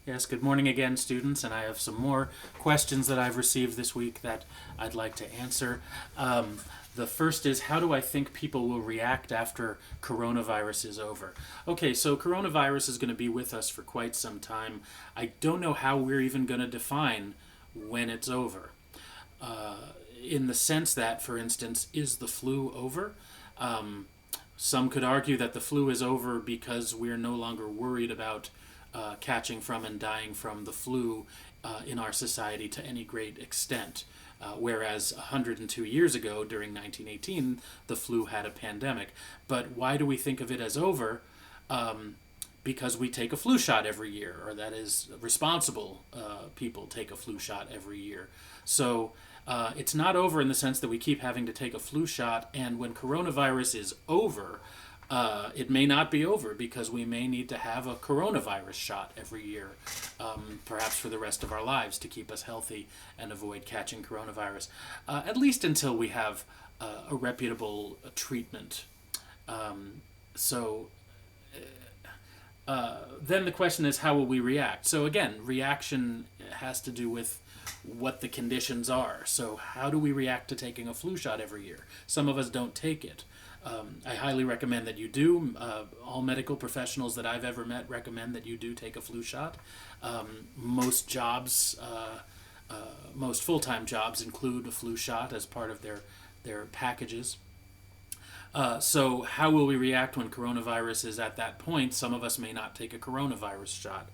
Yes, good morning again, students, and I have some more questions that I've received this week that I'd like to answer. The first is, how do I think people will react after coronavirus is over? Okay, so coronavirus is going to be with us for quite some time. I don't know how we're even going to define when it's over. In the sense that, for instance, is the flu over? Some could argue that the flu is over because we're no longer worried about catching from and dying from the flu in our society to any great extent. Whereas 102 years ago, during 1918, the flu had a pandemic. But why do we think of it as over? Because we take a flu shot every year, or that is, responsible people take a flu shot every year. So it's not over in the sense that we keep having to take a flu shot, and when coronavirus is over, it may not be over because we may need to have a coronavirus shot every year, perhaps for the rest of our lives to keep us healthy and avoid catching coronavirus, at least until we have a reputable treatment. So then the question is, how will we react? So again, reaction has to do with what the conditions are. So how do we react to taking a flu shot every year? Some of us don't take it. I highly recommend that you do. All medical professionals that I've ever met recommend that you do take a flu shot. Most jobs, most full-time jobs include a flu shot as part of their packages. So how will we react when coronavirus is at that point? Some of us may not take a coronavirus shot.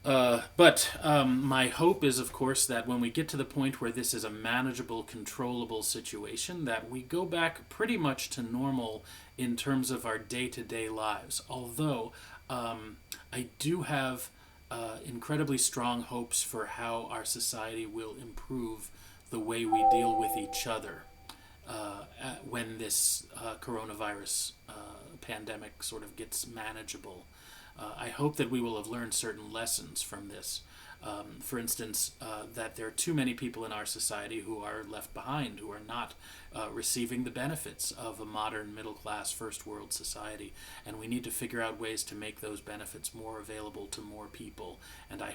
But my hope is, of course, that when we get to the point where this is a manageable, controllable situation, that we go back pretty much to normal in terms of our day-to-day lives. Although I do have incredibly strong hopes for how our society will improve the way we deal with each other when this coronavirus pandemic sort of gets manageable. I hope that we will have learned certain lessons from this. For instance, that there are too many people in our society who are left behind, who are not receiving the benefits of a modern middle-class first world society. And we need to figure out ways to make those benefits more available to more people. And I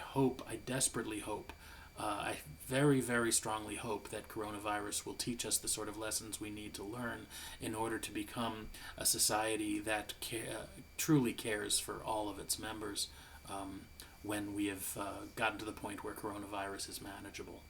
desperately hope, I very, very strongly hope that coronavirus will teach us the sort of lessons we need to learn in order to become a society that truly cares for all of its members when we have gotten to the point where coronavirus is manageable.